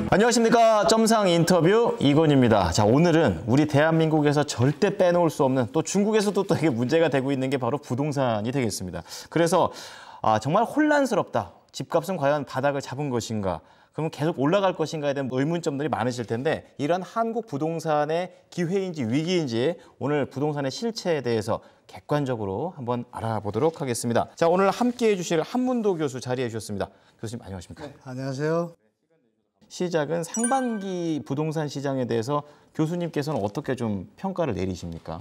안녕하십니까. 점상 인터뷰 이건입니다. 자, 오늘은 우리 대한민국에서 절대 빼놓을 수 없는, 또 중국에서도 또 되게 문제가 되고 있는 게 바로 부동산이 되겠습니다. 그래서 정말 혼란스럽다. 집값은 과연 바닥을 잡은 것인가? 그러면 계속 올라갈 것인가에 대한 의문점들이 많으실 텐데, 이런 한국 부동산의 기회인지 위기인지 오늘 부동산의 실체에 대해서 객관적으로 한번 알아보도록 하겠습니다. 자, 오늘 함께해 주실 한문도 교수 자리해 주셨습니다. 교수님 안녕하십니까? 네, 안녕하세요. 시작은 상반기 부동산 시장에 대해서 교수님께서는 어떻게 좀 평가를 내리십니까?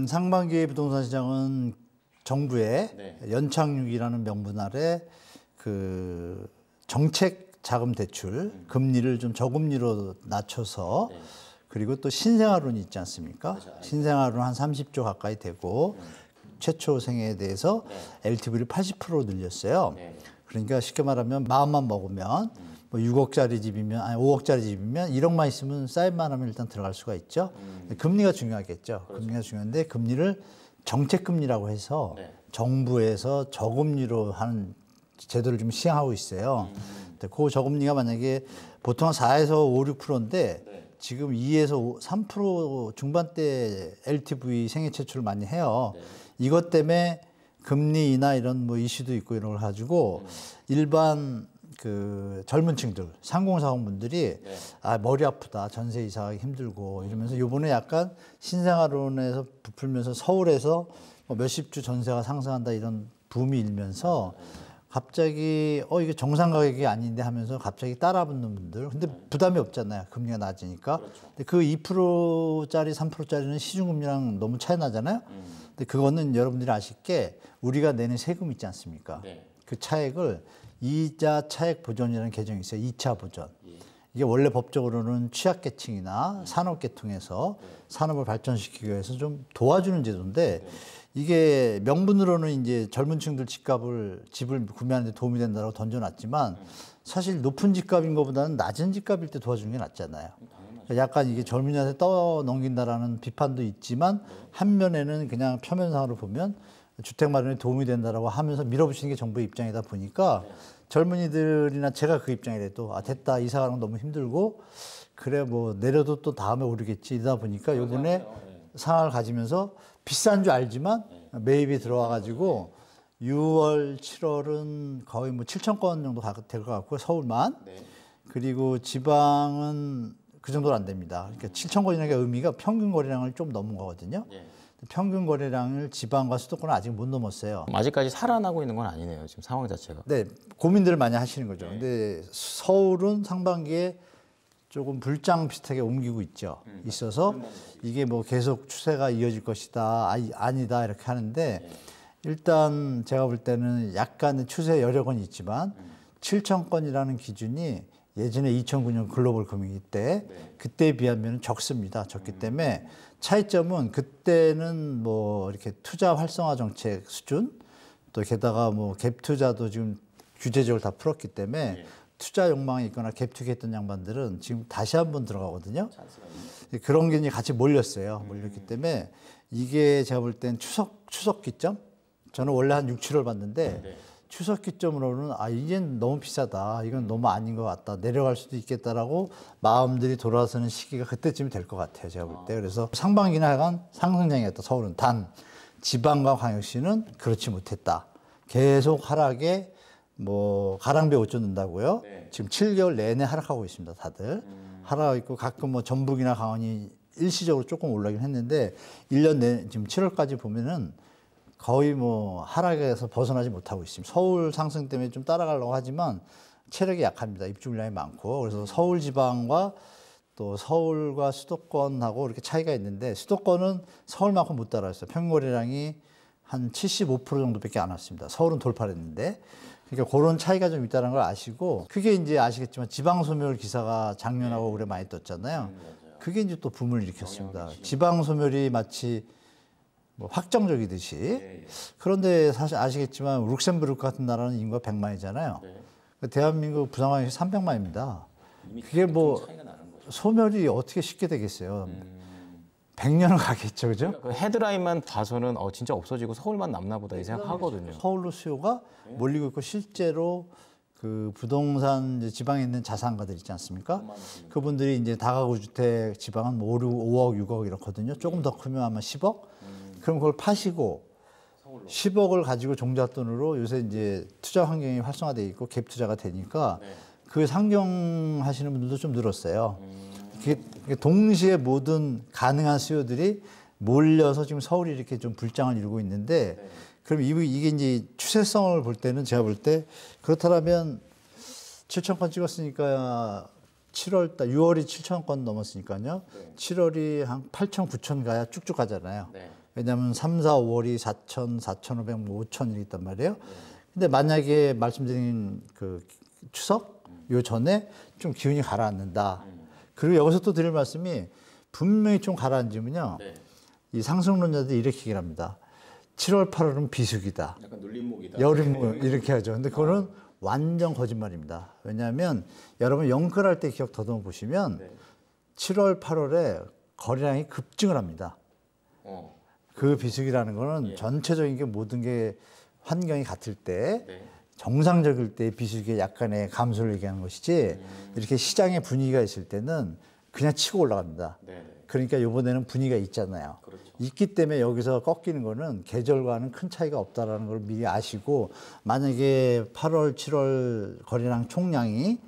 상반기 부동산 시장은 정부의 연착륙이라는 명분 아래 그 정책 자금 대출 금리를 좀 저금리로 낮춰서 그리고 또 신생아론이 있지 않습니까? 신생아론 한 30조 가까이 되고 최초 생애에 대해서 LTV를 80% 늘렸어요. 그러니까 쉽게 말하면 마음만 먹으면 뭐 6억짜리 집이면, 아니 5억짜리 집이면 1억만 있으면 사인만 하면 일단 들어갈 수가 있죠. 금리가 중요하겠죠. 그렇죠. 금리가 중요한데 금리를 정책금리라고 해서 정부에서 저금리로 하는 제도를 좀 시행하고 있어요. 그 저금리가 만약에 보통 4에서 5, 6%인데 지금 2에서 3% 중반대 LTV 생애 최초를 많이 해요. 이것 때문에 금리 인하 이런 뭐 이슈도 있고 이런 걸 가지고 일반 그 젊은 층들, 상공사원분들이 머리 아프다, 전세 이사하기 힘들고 이러면서 요번에 약간 신생아론에서 부풀면서 서울에서 뭐 몇십 주 전세가 상승한다 이런 붐이 일면서 갑자기 이게 정상 가격이 아닌데 하면서 갑자기 따라붙는 분들. 근데 부담이 없잖아요. 금리가 낮으니까. 근데 그 2%짜리, 3%짜리는 시중금리랑 너무 차이 나잖아요. 근데 그거는 여러분들이 아실 게 우리가 내는 세금 있지 않습니까? 그 차액을 이자 차액 보전이라는 개정이 있어요. 2차 보전. 이게 원래 법적으로는 취약계층이나 산업계통해서 산업을 발전시키기 위해서 좀 도와주는 제도인데 이게 명분으로는 이제 젊은 층들 집을 구매하는 데 도움이 된다고 던져놨지만 사실 높은 집값인 것보다는 낮은 집값일 때 도와주는 게 낫잖아요. 약간 이게 젊은이한테 떠넘긴다라는 비판도 있지만 한면에는 그냥 표면상으로 보면 주택 마련에 도움이 된다라고 하면서 밀어붙이는 게 정부의 입장이다 보니까 젊은이들이나 제가 그 입장이라도 됐다, 이사 가는 건 너무 힘들고 그래 뭐 내려도 또 다음에 오르겠지 이러다 보니까 요번에 상황을 가지면서 비싼 줄 알지만 매입이 들어와 가지고 6월, 7월은 거의 뭐 7천 건 정도 될 것 같고요. 서울만. 그리고 지방은 그 정도는 안 됩니다. 그러니까 7천 건이라는 게 의미가 평균 거래량을 좀 넘은 거거든요. 평균 거래량을 지방과 수도권은 아직 못 넘었어요. 아직까지 살아나고 있는 건 아니네요. 지금 상황 자체가. 네, 고민들을 많이 하시는 거죠. 근데 서울은 상반기에 조금 불장 비슷하게 옮기고 있어서 이게 뭐 계속 추세가 이어질 것이다, 아니다 이렇게 하는데 일단 제가 볼 때는 약간의 추세 여력은 있지만 7천 건이라는 기준이 예전에 2009년 글로벌 금융위기 때 그때에 비하면 적습니다. 적기 때문에 차이점은 그때는 뭐 이렇게 투자 활성화 정책 수준 또 게다가 뭐 갭 투자도 지금 규제적으로 다 풀었기 때문에 투자 욕망이 있거나 갭 투기했던 양반들은 지금 다시 한번 들어가거든요. 그런 게 이제 같이 몰렸어요. 몰렸기 때문에 이게 제가 볼 땐 추석 기점? 저는 원래 한 6, 7월 봤는데 추석 기점으로는 이젠 너무 비싸다. 이건 너무 아닌 것 같다. 내려갈 수도 있겠다라고 마음들이 돌아서는 시기가 그때쯤이 될 것 같아요. 제가 볼 때. 그래서 상반기는 하여간 상승장이었다. 서울은. 단 지방과 광역시는 그렇지 못했다. 계속 하락에 뭐 가랑비에 옷 젖는다고요. 지금 7개월 내내 하락하고 있습니다. 다들. 하락하고 있고 가끔 뭐 전북이나 강원이 일시적으로 조금 올라긴 했는데 1년 내 지금 7월까지 보면은 거의 뭐 하락에서 벗어나지 못하고 있습니다. 서울 상승 때문에 좀 따라가려고 하지만 체력이 약합니다. 입주 물량이 많고. 그래서 서울 지방과 또 서울과 수도권하고 이렇게 차이가 있는데 수도권은 서울만큼 못 따라갔어요. 평균 거래량이 한 75% 정도밖에 안 왔습니다. 서울은 돌파를 했는데. 그러니까 그런 차이가 좀 있다는 걸 아시고 그게 이제 아시겠지만 지방 소멸 기사가 작년하고 올해 많이 떴잖아요. 그게 이제 또 붐을 일으켰습니다. 지방 소멸이 마치 뭐 확정적이듯이. 그런데 사실 아시겠지만 룩셈부르크 같은 나라는 인구가 100만이잖아요. 대한민국 부상황이 300만입니다. 그게 뭐 소멸이 어떻게 쉽게 되겠어요. 100년은 가겠죠, 그죠? 그 헤드라인만 봐서는 진짜 없어지고 서울만 남나 보다 이 생각하거든요. 서울로 수요가 몰리고 있고 실제로 그 부동산 이제 지방에 있는 자산가들 있지 않습니까? 그분들이 이제 다가구 주택 지방은 뭐 5억, 6억 이렇거든요. 조금 더 크면 아마 10억. 그럼 그걸 파시고 10억을 가지고 종잣돈으로 요새 이제 투자 환경이 활성화되어 있고 갭 투자가 되니까 그 상경하시는 분들도 좀 늘었어요. 동시에 모든 가능한 수요들이 몰려서 지금 서울이 이렇게 좀 불장을 이루고 있는데 그럼 이게 이제 추세성을 볼 때는 제가 볼 때 그렇다면 7천 건 찍었으니까 6월이 7천 건 넘었으니까요. 7월이 한 8천, 9천 가야 쭉쭉 가잖아요. 왜냐하면 3, 4, 5월이 4천, 4,500, 5천이 있단 말이에요. 근데 만약에 말씀드린 그 추석 요 전에 좀 기운이 가라앉는다. 그리고 여기서 또 드릴 말씀이 분명히 좀 가라앉으면요. 이 상승론자들이 이렇게 얘기를 합니다. 7월, 8월은 비수기다. 약간 눌림목이다. 여름목 이렇게 하죠. 근데 그거는 완전 거짓말입니다. 왜냐하면 여러분 영끌할 때 기억 더듬어 보시면 7월, 8월에 거래량이 급증을 합니다. 그 비수기라는 거는 전체적인 게 모든 게 환경이 같을 때 정상적일 때 비수기의 약간의 감소를 얘기하는 것이지 이렇게 시장의 분위기가 있을 때는 그냥 치고 올라갑니다. 그러니까 이번에는 분위기가 있잖아요. 있기 때문에 여기서 꺾이는 거는 계절과는 큰 차이가 없다라는 걸 미리 아시고 만약에 8월, 7월 거래량 총량이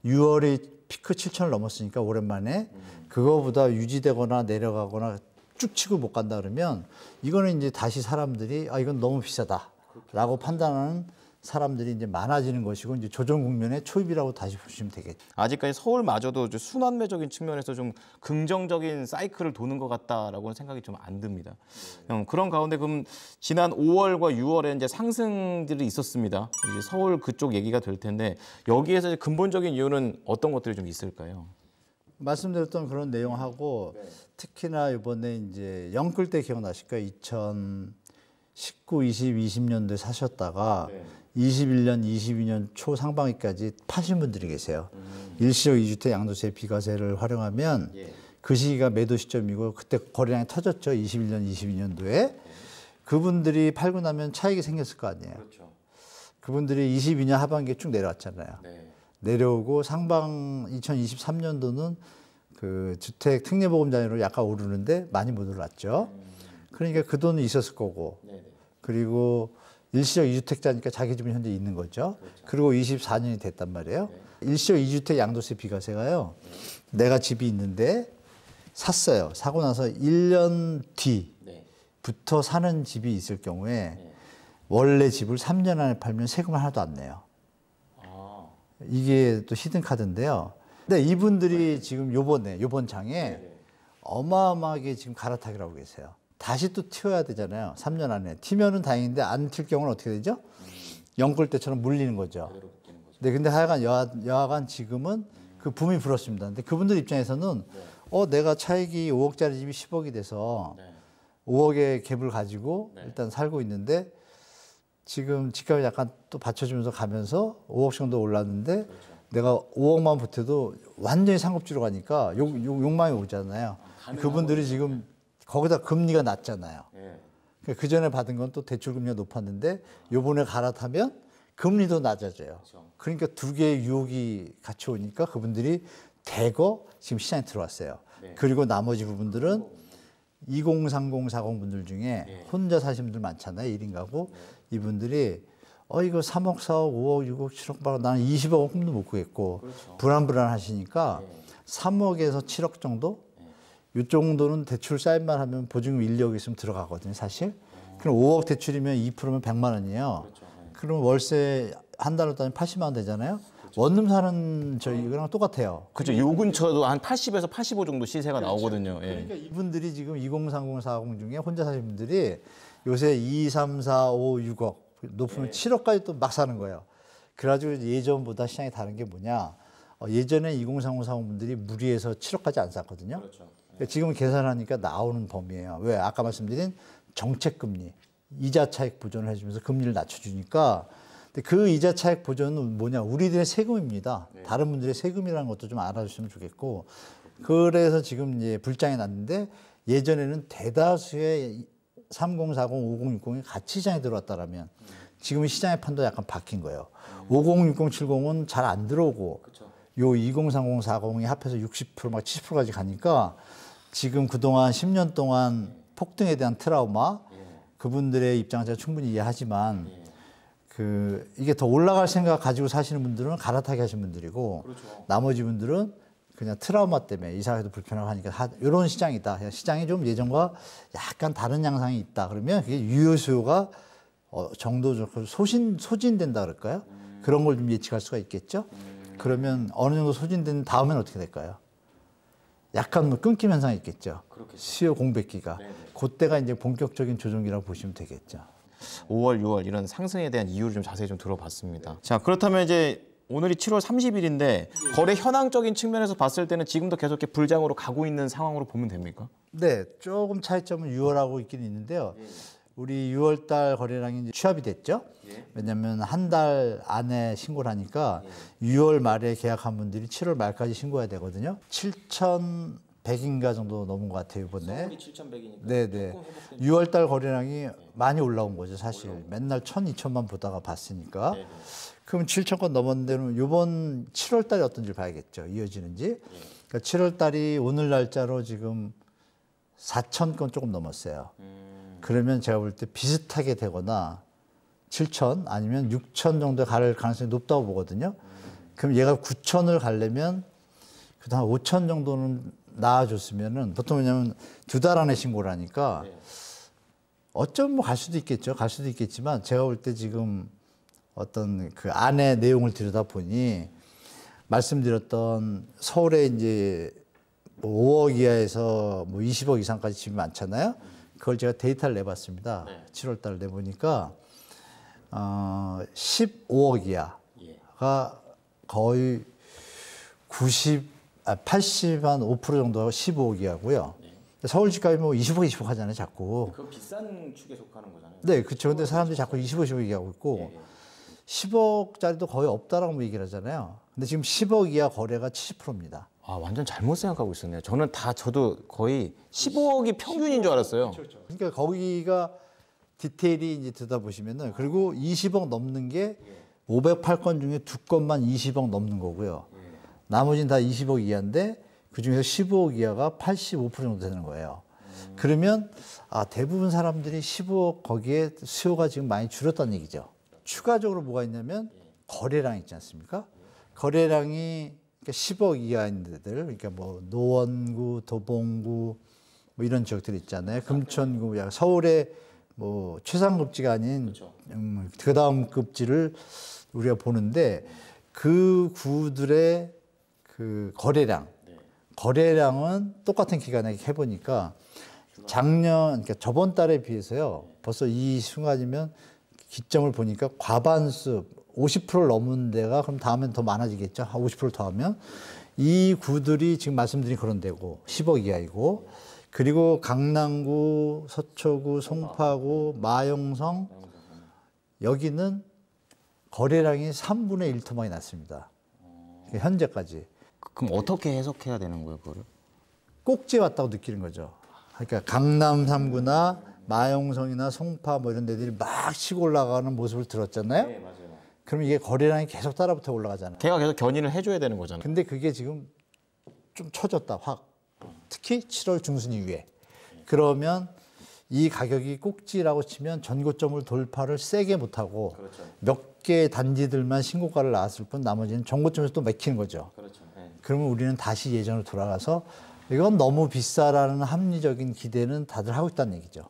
6월에 피크 7천을 넘었으니까 오랜만에 그거보다 유지되거나 내려가거나 쭉 치고 못 간다 그러면 이거는 이제 다시 사람들이 이건 너무 비싸다라고 판단하는 사람들이 이제 많아지는 것이고 이제 조정 국면의 초입이라고 다시 보시면 되겠죠. 아직까지 서울마저도 순환매적인 측면에서 좀 긍정적인 사이클을 도는 것 같다라고는 생각이 좀 안 듭니다. 그런 가운데 그럼 지난 5월과 6월에 이제 상승들이 있었습니다. 이제 서울 그쪽 얘기가 될 텐데 여기에서 이제 근본적인 이유는 어떤 것들이 좀 있을까요? 말씀드렸던 그런 내용하고 특히나 이번에 이제 영끌 때 기억나실 거예요. 2019, 20년도에 사셨다가 21년, 22년 초 상반기까지 파신 분들이 계세요. 일시적 2주택 양도세 비과세를 활용하면 그 시기가 매도 시점이고 그때 거래량이 터졌죠. 21년, 22년도에. 그분들이 팔고 나면 차익이 생겼을 거 아니에요. 그분들이 22년 하반기에 쭉 내려왔잖아요. 내려오고 상방 2023년도는 그 주택 특례보험자료로 약간 오르는데 많이 못 올랐죠. 그러니까 그 돈은 있었을 거고. 그리고 일시적 2주택자니까 자기 집은 현재 있는 거죠. 그리고 24년이 됐단 말이에요. 일시적 2주택 양도세 비과세가요. 내가 집이 있는데 샀어요. 사고 나서 1년 뒤부터 사는 집이 있을 경우에 원래 집을 3년 안에 팔면 세금 하나도 안 내요. 이게 또 히든 카드인데요. 근데 이분들이 지금 요번 장에 어마어마하게 지금 갈아타기를 하고 계세요. 다시 또 튀어야 되잖아요. 3년 안에. 튀면은 다행인데 안 튈 경우는 어떻게 되죠? 영끌 때처럼 물리는 거죠. 네, 근데 하여간 여하간 지금은 그 붐이 불었습니다. 근데 그분들 입장에서는 내가 차익이 5억짜리 집이 10억이 돼서 5억의 갭을 가지고 일단 살고 있는데 지금 집값이 약간 또 받쳐주면서 가면서 5억 정도 올랐는데 내가 5억만 보태도 완전히 상급지로 가니까 욕망이 오잖아요. 그분들이 지금 거기다 금리가 낮잖아요. 그 전에 받은 건 또 대출 금리가 높았는데 요번에 갈아타면 금리도 낮아져요. 그러니까 두 개의 유혹이 같이 오니까 그분들이 대거 지금 시장에 들어왔어요. 그리고 나머지 부분들은 2030, 40 분들 중에 혼자 사시는 분들 많잖아요. 1인 가구. 이분들이 이거 3억, 4억, 5억, 6억, 7억 받아 나는 20억 꿈도 못 꾸겠고 불안하시니까 3억에서 7억 정도? 이 정도는 대출 사인만 하면 보증금 1억 있으면 들어가거든요, 사실. 그럼 5억 대출이면 2%면 100만 원이에요. 그러면 월세 한 달로 따지면 80만 원 되잖아요. 원룸 사는 저희랑 똑같아요. 그렇죠. 요 근처도 한 80에서 85 정도 시세가 나오거든요. 그러니까 이분들이 지금 2030, 40 중에 혼자 사시는 분들이 요새 2, 3, 4, 5, 6억 높으면 7억까지 또 막 사는 거예요. 그래가지고 예전보다 시장이 다른 게 뭐냐. 예전에 2030, 40 분들이 무리해서 7억까지 안 샀거든요. 그러니까 지금 계산하니까 나오는 범위예요. 왜? 아까 말씀드린 정책금리, 이자 차익 보존을 해주면서 금리를 낮춰주니까 근데 그 이자 차익 보존은 뭐냐? 우리들의 세금입니다. 다른 분들의 세금이라는 것도 좀 알아주시면 좋겠고 그래서 지금 이제 불장이 났는데 예전에는 대다수의 30, 40, 50, 60이 같이 시장에 들어왔다라면 지금은 시장의 판도 약간 바뀐 거예요. 50, 60, 70은 잘 안 들어오고 요 20, 30, 40이 합해서 60%막 70%까지 가니까 지금 그동안 10년 동안 폭등에 대한 트라우마 그분들의 입장을 제가 충분히 이해하지만 이게 더 올라갈 생각 가지고 사시는 분들은 갈아타게 하신 분들이고 나머지 분들은 그냥 트라우마 때문에 이사가기도 불편하고 하니까 이런 시장이다. 시장이 좀 예전과 약간 다른 양상이 있다. 그러면 그게 유효 수요가 정도적으로 소진된다 그럴까요? 그런 걸 좀 예측할 수가 있겠죠. 그러면 어느 정도 소진된 다음엔 어떻게 될까요? 약간 뭐 끊김 현상이 있겠죠. 수요 공백기가. 그때가 이제 본격적인 조정기라고 보시면 되겠죠. 5월, 6월 이런 상승에 대한 이유를 좀 자세히 좀 들어봤습니다. 자, 그렇다면 이제 오늘이 7월 30일인데 거래 현황적인 측면에서 봤을 때는 지금도 계속 이렇게 불장으로 가고 있는 상황으로 보면 됩니까? 네, 조금 차이점은 6월하고 있긴 있는데요. 우리 6월 달 거래량이 이제 취합이 됐죠. 왜냐하면 한 달 안에 신고를 하니까 6월 말에 계약한 분들이 7월 말까지 신고해야 되거든요. 7,100인가 정도 넘은 것 같아요, 이번에. 7,100이니까. 네네. 6월 달 거래량이 많이 올라온 거죠, 사실. 맨날 1,000, 2,000만 보다가 봤으니까. 그럼 7,000건 넘었는데 이번 7월 달이 어떤지 봐야겠죠, 이어지는지. 그러니까 7월 달이 오늘 날짜로 지금 4,000건 조금 넘었어요. 그러면 제가 볼 때 비슷하게 되거나 7,000 아니면 6,000 정도 갈 가능성이 높다고 보거든요. 그럼 얘가 9,000을 가려면 그다음 5,000 정도는 나아졌으면은 보통 왜냐면 두 달 안에 신고를 하니까 어쩌면 뭐 갈 수도 있겠죠. 갈 수도 있겠지만 제가 볼 때 지금 어떤 그 안에 내용을 들여다 보니 말씀드렸던 서울에 이제 뭐 5억 이하에서 뭐 20억 이상까지 집이 많잖아요. 그걸 제가 데이터를 내봤습니다. 7월 달 내보니까 15억 이하가 거의 80, 한 5% 정도가 15억 이하고요. 서울 집값이 뭐 20억, 20억 하잖아요, 자꾸. 그 비싼 축에 속하는 거잖아요. 네, 그렇죠. 근데 사람들이 자꾸 20억, 20억 얘기하고 있고 10억짜리도 거의 없다라고 얘기를 하잖아요. 근데 지금 10억 이하 거래가 70%입니다. 아, 완전 잘못 생각하고 있었네요. 저도 거의 15억이 평균인 줄 알았어요. 그러니까 거기가 디테일이 이제 들여다보시면은 그리고 20억 넘는 게 508건 중에 2건만 20억 넘는 거고요. 나머지는 다 20억 이하인데 그중에서 15억 이하가 85% 정도 되는 거예요. 그러면 대부분 사람들이 15억 거기에 수요가 지금 많이 줄었다는 얘기죠. 추가적으로 뭐가 있냐면 거래량 있지 않습니까? 거래량이 그러니까 10억 이하인 데들, 그러니까 뭐 노원구, 도봉구 뭐 이런 지역들 있잖아요. 금천구, 서울의 뭐 최상급지가 아닌 그 다음 급지를 우리가 보는데 그 구들의 그 거래량은 똑같은 기간에 해보니까 그러니까 저번 달에 비해서요. 벌써 이 순간이면 기점을 보니까 과반수 50%를 넘은 데가 그럼 다음엔 더 많아지겠죠. 50% 더 하면. 이 구들이 지금 말씀드린 그런 데고 10억 이하이고 그리고 강남구, 서초구, 송파구, 마용성 여기는 거래량이 3분의 1 토막이 났습니다. 현재까지. 그럼 어떻게 해석해야 되는 거예요, 그거를? 꼭지에 왔다고 느끼는 거죠. 그러니까 강남 3구나 마용성이나 송파 뭐 이런 데들이 막 치고 올라가는 모습을 들었잖아요. 네, 맞아요. 그럼 이게 거래량이 계속 따라붙어 올라가잖아요. 걔가 계속 견인을 해줘야 되는 거잖아요. 근데 그게 지금 좀 처졌다, 확. 특히 7월 중순 이후에. 그러면 이 가격이 꼭지라고 치면 전고점을 돌파를 세게 못하고 몇 개 단지들만 신고가를 나왔을 뿐 나머지는 전고점에서 또 맥히는 거죠. 그러면 우리는 다시 예전으로 돌아가서 이건 너무 비싸라는 합리적인 기대는 다들 하고 있다는 얘기죠.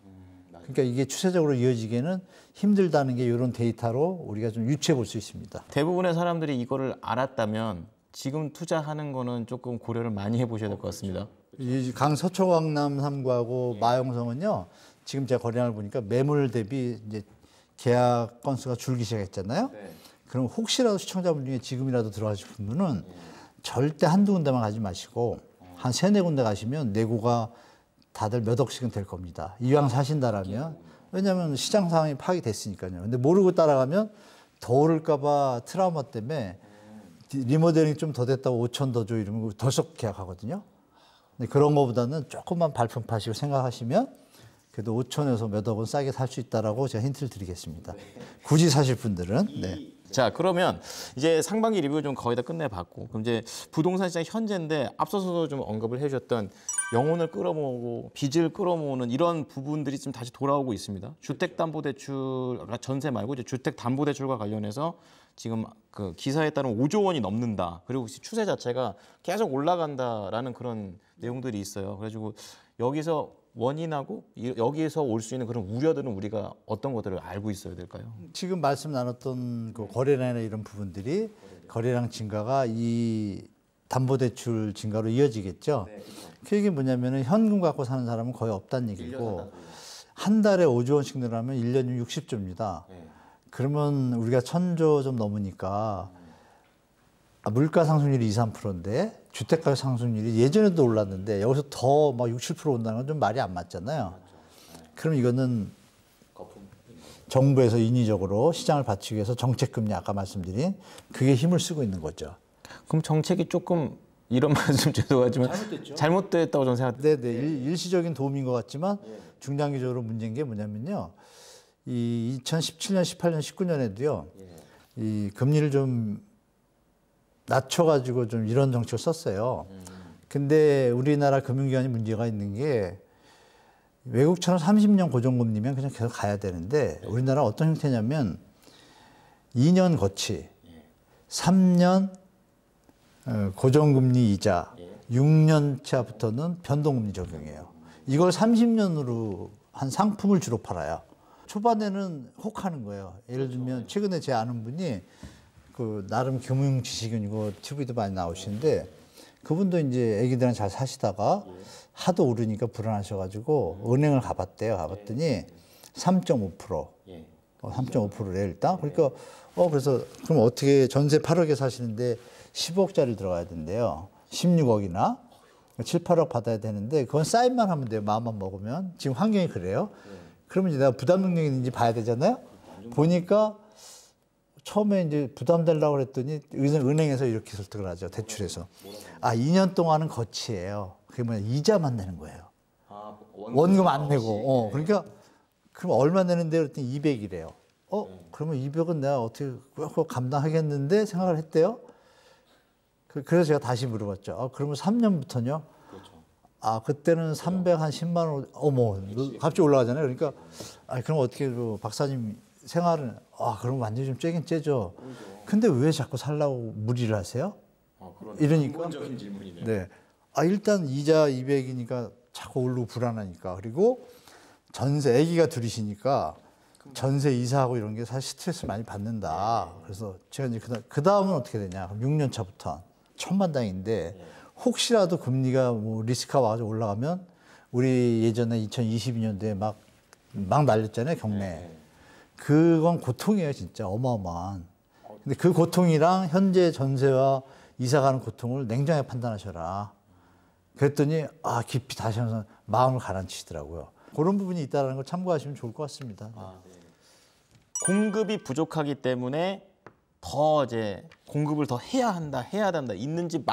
그러니까 이게 추세적으로 이어지기에는 힘들다는 게 이런 데이터로 우리가 좀 유추해 볼 수 있습니다. 대부분의 사람들이 이거를 알았다면 지금 투자하는 거는 조금 고려를 많이 해보셔야 될 것 같습니다. 이 서초 강남 3구하고 마용성은요. 지금 제가 거래량을 보니까 매물 대비 이제 계약 건수가 줄기 시작했잖아요. 그럼 혹시라도 시청자분 중에 지금이라도 들어가실 분은 절대 한두 군데만 가지 마시고 한 3-4군데 가시면 내고가 다들 몇 억씩은 될 겁니다. 이왕 사신다라면. 왜냐하면 시장 상황이 파악이 됐으니까요. 근데 모르고 따라가면 더 오를까 봐 트라우마 때문에 리모델링 좀 더 됐다고 5천 더 줘 이러면 덜썩 계약하거든요. 근데 그런 거보다는 조금만 발품 파시고 생각하시면 그래도 5천에서 몇억 원 싸게 살 수 있다라고 제가 힌트를 드리겠습니다. 굳이 사실 분들은. 네. 자, 그러면 이제 상반기 리뷰 좀 거의 다 끝내봤고, 그럼 이제 부동산 시장 현재인데 앞서서도 좀 언급을 해주셨던 영혼을 끌어모으고 빚을 끌어모으는 이런 부분들이 좀 다시 돌아오고 있습니다. 주택담보대출, 그러니까 전세 말고 이제 주택담보대출과 관련해서 지금 그 기사에 따른 5조 원이 넘는다. 그리고 추세 자체가 계속 올라간다라는 그런 내용들이 있어요. 그래가지고 여기서 원인하고 여기에서 올 수 있는 그런 우려들은 우리가 어떤 것들을 알고 있어야 될까요? 지금 말씀 나눴던 그 거래량이나 이런 부분들이 거래량 증가가 이 담보대출 증가로 이어지겠죠. 그 얘기는 뭐냐면은 현금 갖고 사는 사람은 거의 없다는 얘기고 한 달에 5조 원씩 늘어나면 1년이면 60조입니다. 그러면 우리가 1,000조 좀 넘으니까 물가 상승률이 2, 3%인데 주택가격 상승률이 예전에도 올랐는데 여기서 더 막 6, 7% 온다는 건 좀 말이 안 맞잖아요. 그럼 이거는 정부에서 인위적으로 시장을 받치기 위해서 정책금리 아까 말씀드린 그게 힘을 쓰고 있는 거죠. 그럼 정책이 조금 이런 말씀 죄송하지만 잘못됐다고 저는 생각합니다. 네네. 일시적인 도움인 것 같지만 중장기적으로 문제인 게 뭐냐면요. 이 2017년, 18년, 19년에도요. 이 금리를 좀 낮춰가지고 좀 이런 정책을 썼어요. 근데 우리나라 금융기관이 문제가 있는 게 외국처럼 30년 고정금리면 그냥 계속 가야 되는데 우리나라 어떤 형태냐면 2년 거치, 3년 고정금리 이자, 6년 차부터는 변동금리 적용해요. 이걸 30년으로 한 상품을 주로 팔아요. 초반에는 혹하는 거예요. 예를 들면 최근에 제 아는 분이 그 나름 금융 지식인이고 TV도 많이 나오시는데 그분도 이제 애기들이랑 잘 사시다가 하도 오르니까 불안하셔가지고 은행을 가봤대요. 가봤더니 3.5%, 3.5%래 일단. 그러니까 그래서 그럼 어떻게 전세 8억에 사시는데 10억짜리 들어가야 된대요. 16억이나 7, 8억 받아야 되는데 그건 사인만 하면 돼요. 마음만 먹으면. 지금 환경이 그래요. 그러면 이제 내가 부담 능력이 있는지 봐야 되잖아요. 보니까 처음에 이제 부담되려고 그랬더니 은행에서 이렇게 설득을 하죠. 대출에서. 2년 동안은 거치예요. 그게 뭐냐 이자만 내는 거예요. 원금 안 내고. 그러니까 그럼 얼마 내는데 그랬더니 200이래요. 그러면 200은 내가 어떻게 감당하겠는데 생각을 했대요. 그래서 제가 다시 물어봤죠. 그러면 3년부터는요? 그때는 300 한 10만 원, 어머, 갑자기 올라가잖아요. 그러니까, 그럼 어떻게, 박사님 생활은, 그럼 완전히 좀 쬐긴 쬐죠. 근데 왜 자꾸 살라고 무리를 하세요? 이러니까. 근본적인 질문이네요. 네. 일단 이자 200이니까 자꾸 오르고 불안하니까. 그리고 전세, 아기가 둘이시니까 전세 이사하고 이런 게 사실 스트레스 많이 받는다. 그래서 제가 이제 그 다음은 어떻게 되냐. 그럼 6년 차부터 천만다행인데 혹시라도 금리가 뭐 리스크가 와가지고 올라가면 우리 예전에 2022년도에 막 날렸잖아요, 경매. 그건 고통이에요, 진짜. 어마어마한. 근데 그 고통이랑 현재 전세와 이사 가는 고통을 냉정하게 판단하셔라. 그랬더니, 깊이 다시 한번 마음을 가라앉히시더라고요. 그런 부분이 있다는 걸 참고하시면 좋을 것 같습니다. 공급이 부족하기 때문에 더 이제 공급을 더 해야 한다, 있는지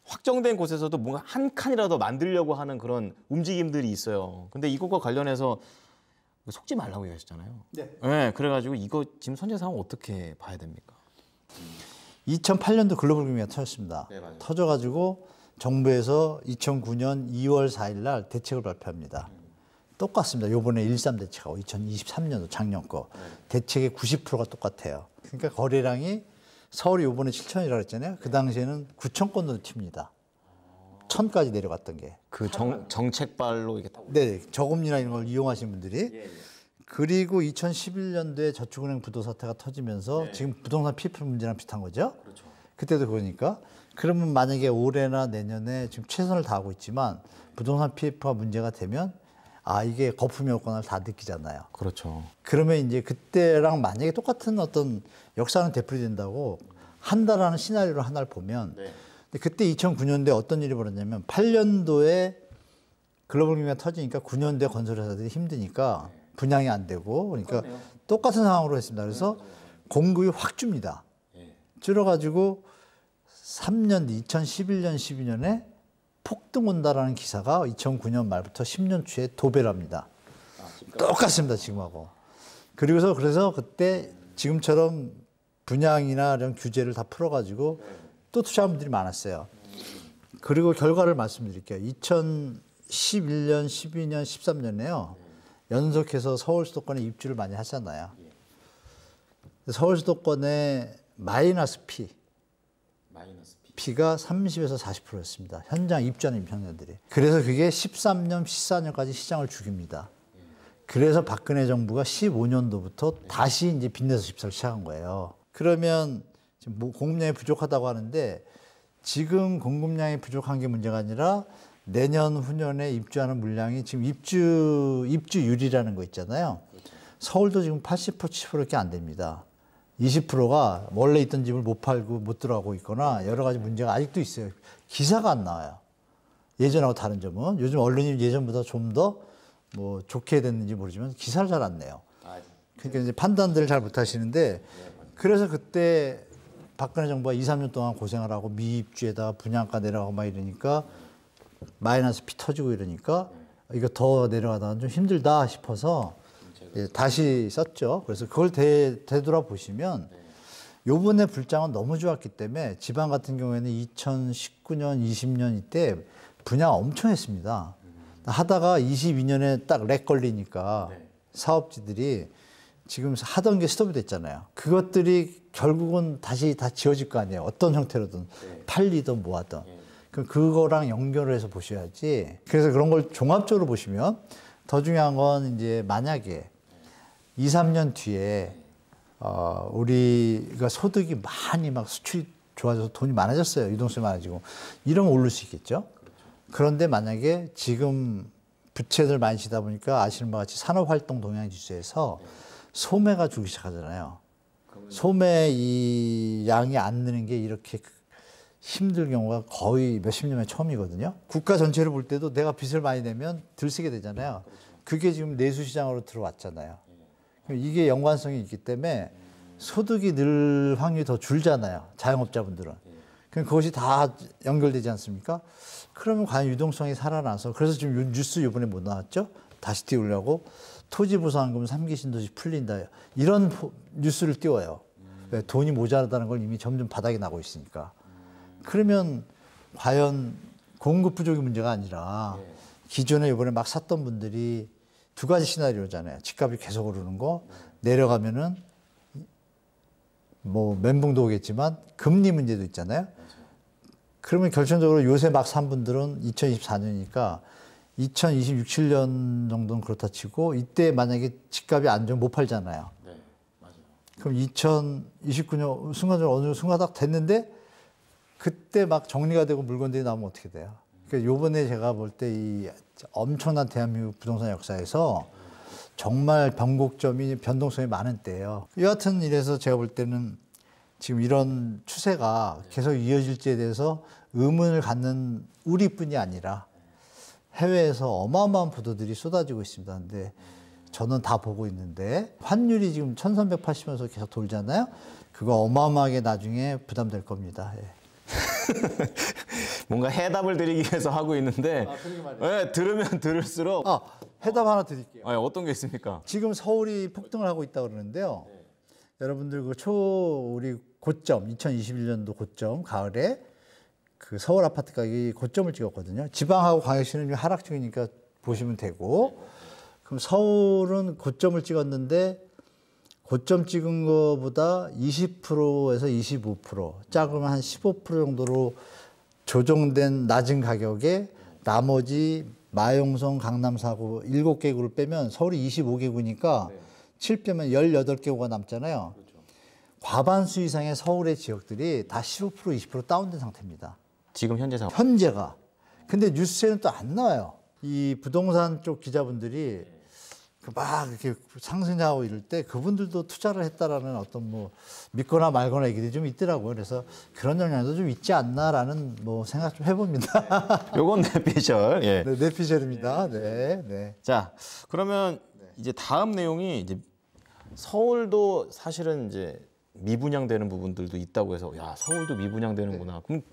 확정된 곳에서도 뭔가 한 칸이라도 만들려고 하는 그런 움직임들이 있어요. 근데 이것과 관련해서 속지 말라고 얘기하셨잖아요. 네. 그래가지고 이거 지금 현재 상황 어떻게 봐야 됩니까? 2008년도 글로벌 금융위기가 터졌습니다. 네, 맞아요. 터져가지고 정부에서 2009년 2월 4일 날 대책을 발표합니다. 똑같습니다. 요번에 13 대책하고 2023년도 작년 거. 대책의 90%가 똑같아요. 그러니까 거래량이 서울이 요번에 7천이라고 했잖아요. 그 당시에는 9천 건으로 튑니다. 1,000까지 내려갔던 게. 그 정책발로 이게 네, 저금리나 이런 걸 이용하시는 분들이. 그리고 2011년도에 저축은행 부도 사태가 터지면서 지금 부동산 PF 문제랑 비슷한 거죠. 그렇죠. 그때도 그러니까. 그러면 만약에 올해나 내년에 지금 최선을 다하고 있지만 부동산 PF가 문제가 되면 이게 거품이 없거나 다 느끼잖아요. 그렇죠. 그러면 이제 그때랑 만약에 똑같은 어떤 역사는 되풀이된다고 한다라는 시나리오를 하나를 보면 근데 그때 2009년도에 어떤 일이 벌어졌냐면 8년도에 글로벌 금융위기가 터지니까 9년도에 건설회사들이 힘드니까 분양이 안 되고 그러니까 똑같은 상황으로 했습니다. 그래서 공급이 확 줍니다. 줄어가지고 3년 뒤 2011년, 12년에 폭등 온다라는 기사가 2009년 말부터 10년 초에 도배를 합니다. 똑같습니다, 지금하고. 그래서 그때 지금처럼 분양이나 이런 규제를 다 풀어가지고 또 투자한 분들이 많았어요. 그리고 결과를 말씀드릴게요. 2011년, 12년, 13년에요. 연속해서 서울 수도권에 입주를 많이 하잖아요. 서울 수도권의 마이너스 P가 30에서 40%였습니다. 현장 입주하는 임평년들이. 그래서 그게 13년, 14년까지 시장을 죽입니다. 그래서 박근혜 정부가 15년도부터 다시 이제 빚내서 집사를 시작한 거예요. 그러면 지금 공급량이 부족하다고 하는데 지금 공급량이 부족한 게 문제가 아니라 내년 후년에 입주하는 물량이 지금 입주율이라는 거 있잖아요. 서울도 지금 80% 70%밖에 안 됩니다. 20%가 원래 있던 집을 못 팔고 못 들어가고 있거나 여러 가지 문제가 아직도 있어요. 기사가 안 나와요. 예전하고 다른 점은 요즘 언론이 예전보다 좀 더 뭐 좋게 됐는지 모르지만 기사를 잘 안 내요. 그러니까 이제 판단들을 잘 못 하시는데 그래서 그때 박근혜 정부가 2, 3년 동안 고생을 하고 미입주에다가 분양가 내려가고 막 이러니까 마이너스 P 터지고 이러니까 이거 더 내려가다가 좀 힘들다 싶어서 다시 썼죠. 그래서 그걸 되돌아보시면 요번에 불장은 너무 좋았기 때문에 지방 같은 경우에는 2019년, 20년 이때 분양 엄청 했습니다. 하다가 22년에 딱 렉 걸리니까 사업지들이 지금 하던 게 스톱이 됐잖아요. 그것들이 결국은 다시 다 지어질 거 아니에요. 어떤 형태로든 팔리든 뭐하든. 그거랑 연결을 해서 보셔야지. 그래서 그런 걸 종합적으로 보시면 더 중요한 건 이제 만약에 2, 3년 뒤에 우리가 소득이 많이 막 수출이 좋아져서 돈이 많아졌어요. 유동성이 많아지고. 이러면 오를 수 있겠죠. 그런데 만약에 지금 부채들 많이 지다 보니까 아시는 바와 같이 산업활동 동향지수에서 소매가 줄기 시작하잖아요. 소매 이 양이 안 느는 게 이렇게 힘들 경우가 거의 몇십 년에 처음이거든요. 국가 전체를 볼 때도 내가 빚을 많이 내면 들쓰게 되잖아요. 그게 지금 내수시장으로 들어왔잖아요. 이게 연관성이 있기 때문에 소득이 늘 확률이 더 줄잖아요. 자영업자분들은. 그럼 그것이 다 연결되지 않습니까? 그러면 과연 유동성이 살아나서 그래서 지금 뉴스 이번에 못 나왔죠? 다시 띄우려고 토지보상금 3기 신도시 풀린다. 이런 뉴스를 띄워요. 돈이 모자라다는 걸 이미 점점 바닥이 나고 있으니까. 그러면 과연 공급 부족이 문제가 아니라 기존에 이번에 막 샀던 분들이 두 가지 시나리오잖아요. 집값이 계속 오르는 거, 내려가면은 뭐 멘붕도 오겠지만 금리 문제도 있잖아요. 그러면 결정적으로 요새 막 산 분들은 2024년이니까 2026, 7년 정도는 그렇다 치고 이때 만약에 집값이 안 좋으면 못 팔잖아요. 네, 맞아요. 그럼 2029년 순간적으로 어느 정도 순간 딱 됐는데 그때 막 정리가 되고 물건들이 나오면 어떻게 돼요? 그러니까 요번에 제가 볼 때 이 엄청난 대한민국 부동산 역사에서 정말 변곡점이 변동성이 많은 때예요. 여하튼 이래서 제가 볼 때는 지금 이런 추세가 계속 이어질지에 대해서 의문을 갖는 우리뿐이 아니라 해외에서 어마어마한 보도들이 쏟아지고 있습니다. 근데 저는 다 보고 있는데 환율이 지금 1380원에서 계속 돌잖아요. 그거 어마어마하게 나중에 부담될 겁니다. 예. 뭔가 해답을 드리기 위해서 하고 있는데 네, 들으면 들을수록 해답 하나 드릴게요. 어떤 게 있습니까? 지금 서울이 폭등을 하고 있다고 그러는데요. 여러분들 우리 고점 2021년도 고점 가을에 그 서울 아파트 가격이 고점을 찍었거든요. 지방하고 광역시는 하락 중이니까 보시면 되고 그럼 서울은 고점을 찍었는데 고점 찍은 거보다 20%에서 25% 작으면 한 15% 정도로 조정된 낮은 가격에 나머지 마용성, 강남 4구 7개구를 빼면 서울이 25개구니까 7빼면 18개구가 남잖아요. 그렇죠. 과반수 이상의 서울의 지역들이 다 15%, 20% 다운된 상태입니다. 지금 현재 상황. 현재가. 근데 뉴스에는 또 안 나와요. 이 부동산 쪽 기자분들이 막 이렇게 상승하고 이럴 때 그분들도 투자를 했다라는 어떤 뭐 믿거나 말거나 얘기들이 좀 있더라고요. 그래서 그런 영향도 좀 있지 않나라는 뭐 생각 좀 해봅니다. 요건 내피셜. 예. 네, 내피셜입니다. 네, 네. 자, 그러면 이제 다음 내용이 이제 서울도 사실은 이제 미분양되는 부분들도 있다고 해서 야, 서울도 미분양되는구나. 그럼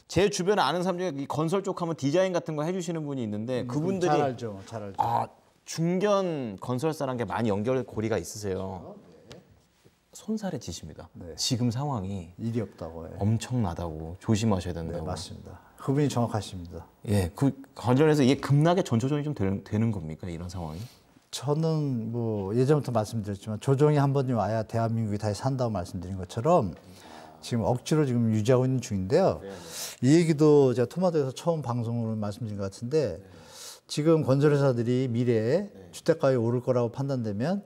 제 주변에 아는 사람 중에 이 건설 쪽 하면 디자인 같은 거 해주시는 분이 있는데 그분들이 잘 알죠, 잘 알죠. 중견 건설사란 게 많이 연결고리가 있으세요. 손살에 지십니다. 네. 지금 상황이 일이 없다고 해요. 엄청나다고 조심하셔야 된다고. 네, 맞습니다. 그분이 정확하십니다. 예, 그 관련해서 이게 급락의 전조정이 좀 되는 겁니까 이런 상황이? 저는 뭐 예전부터 말씀드렸지만 조정이 한 번이 와야 대한민국이 다시 산다고 말씀드린 것처럼 지금 억지로 지금 유지하고 있는 중인데요. 이 얘기도 제가 토마토에서 처음 방송으로 말씀드린 것 같은데 지금 건설회사들이 미래에 주택가격이 오를 거라고 판단되면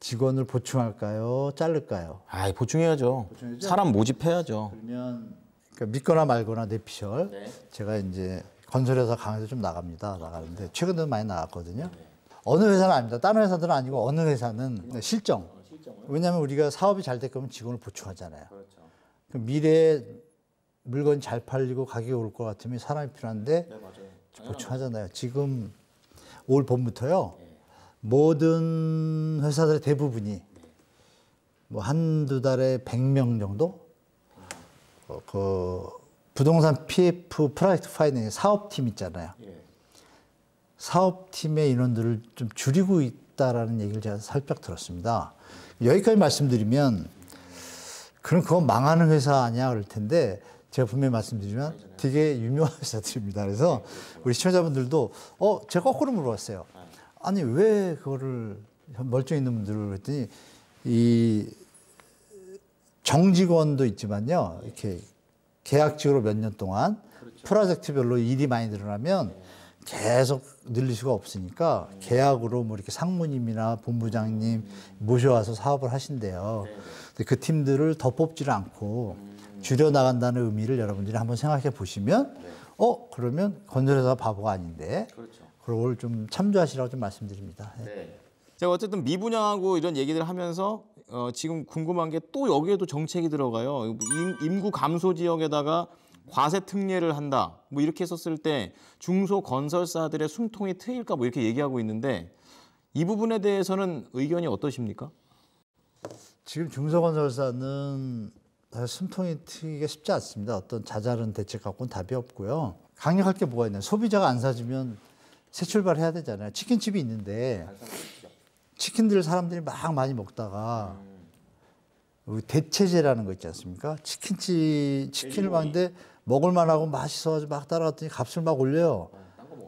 직원을 보충할까요? 자를까요? 아, 보충해야죠. 사람 모집해야죠. 그러면 그러니까 믿거나 말거나 내피셜 제가 이제 건설회사 강에서 좀 나가는데 최근에도 많이 나갔거든요. 어느 회사는 아닙니다. 다른 회사들은 아니고 어느 회사는 실정. 왜냐하면 우리가 사업이 잘 될 거면 직원을 보충하잖아요. 그럼 미래에 물건이 잘 팔리고 가격이 오를 것 같으면 사람이 필요한데 보충하잖아요. 지금 올 봄부터요. 모든 회사들의 대부분이 뭐 한두 달에 100명 정도 그 부동산 PF 프로젝트 파이낸스 사업팀 있잖아요. 사업팀의 인원들을 좀 줄이고 있다라는 얘기를 제가 살짝 들었습니다. 여기까지 말씀드리면 그럼 그건 망하는 회사 아니야 그럴 텐데 제가 분명히 말씀드리면 되게 유명한 회사들입니다. 그래서 우리 시청자분들도 제가 거꾸로 물어봤어요. 아니 왜 그거를 멀쩡히 있는 분들을 그랬더니 이 정직원도 있지만요. 이렇게 계약직으로 몇 년 동안 프로젝트별로 일이 많이 늘어나면 계속 늘릴 수가 없으니까 계약으로 뭐 이렇게 상무님이나 본부장님 모셔와서 사업을 하신대요. 근데 그 팀들을 더 뽑지를 않고 줄여 나간다는 의미를 여러분들이 한번 생각해 보시면 그러면 건설회사 바보가 아닌데 그걸 좀 참조하시라고 좀 말씀드립니다. 네. 제가 어쨌든 미분양하고 이런 얘기를 하면서 지금 궁금한 게 또 여기에도 정책이 들어가요. 인구 감소 지역에다가 과세 특례를 한다. 뭐 이렇게 했었을 때 중소 건설사들의 숨통이 트일까 뭐 이렇게 얘기하고 있는데 이 부분에 대해서는 의견이 어떠십니까? 지금 중소건설사는 사실 숨통이 트이기가 쉽지 않습니다. 어떤 자잘한 대책 갖고는 답이 없고요. 강력할 게 뭐가 있나요? 소비자가 안 사주면 새 출발해야 되잖아요. 치킨집이 있는데 치킨들을 사람들이 막 많이 먹다가 대체제라는 거 있지 않습니까? 치킨을 먹는데 먹을 만하고 맛있어가지고 막 따라갔더니 값을 막 올려요.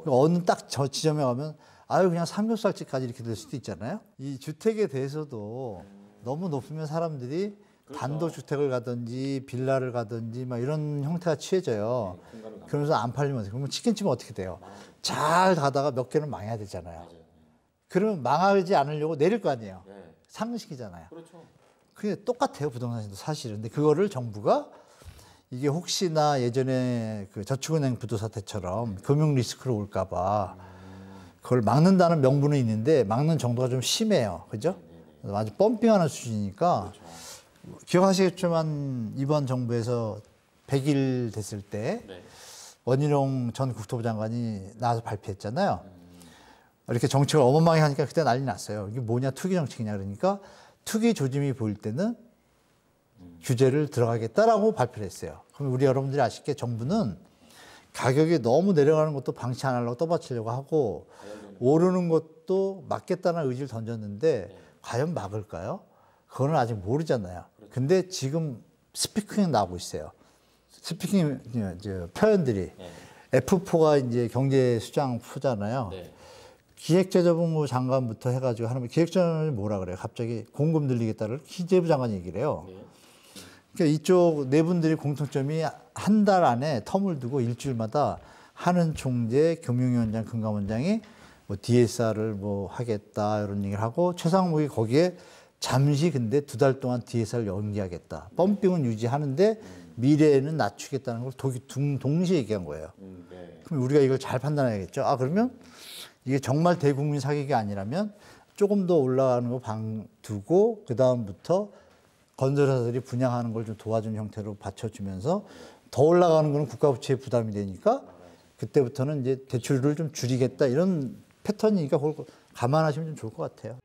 어느 딱 저 지점에 가면 그냥 삼겹살집까지 이렇게 될 수도 있잖아요. 이 주택에 대해서도 너무 높으면 사람들이 단독주택을 가든지 빌라를 가든지 막 이런 형태가 취해져요. 그러면서 안 팔리면 어떡해요? 그러면 치킨집은 어떻게 돼요? 잘 가다가 몇 개는 망해야 되잖아요. 그러면 망하지 않으려고 내릴 거 아니에요. 상식이잖아요. 그게 똑같아요. 부동산도 사실은. 근데 그거를 정부가 이게 혹시나 예전에 그 저축은행 부도 사태처럼 금융 리스크로 올까 봐 그걸 막는다는 명분은 있는데 막는 정도가 좀 심해요. 그죠? 아주 펌핑하는 수준이니까 기억하시겠지만 이번 정부에서 100일 됐을 때 원희룡 전 국토부 장관이 나와서 발표했잖아요. 이렇게 정책을 어마어마하게 하니까 그때 난리 났어요. 이게 뭐냐 투기 정책이냐 그러니까 투기 조짐이 보일 때는 규제를 들어가겠다라고 발표를 했어요. 그럼 우리 여러분들이 아시게 정부는 가격이 너무 내려가는 것도 방치 안 하려고 떠받치려고 하고 오르는 것도 막겠다는 의지를 던졌는데 과연 막을까요? 그거는 아직 모르잖아요. 근데 지금 스피킹이 나오고 있어요. 스피킹 표현들이 F4가 이제 경제수장부잖아요. 기획재정부 장관부터 해가지고 하는 기획재정이 뭐라 그래요? 갑자기 공급 늘리겠다를 기재부 장관이 얘기를 해요. 그러니까 이쪽 네 분들이 공통점이 한 달 안에 텀을 두고 일주일마다 하는 총재, 금융위원장, 금감원장이 뭐 DSR을 뭐 하겠다 이런 얘기를 하고 최상목이 거기에 잠시 근데 두 달 동안 DSR을 연기하겠다. 펌핑은 유지하는데 미래에는 낮추겠다는 걸 동시에 얘기한 거예요. 그럼 우리가 이걸 잘 판단해야겠죠. 그러면 이게 정말 대국민 사기가 아니라면 조금 더 올라가는 거 두고 그 다음부터 건설회사들이 분양하는 걸 좀 도와주는 형태로 받쳐주면서 더 올라가는 거는 국가 부채에 부담이 되니까 그때부터는 이제 대출을 좀 줄이겠다 이런 패턴이니까 그걸 감안하시면 좀 좋을 것 같아요.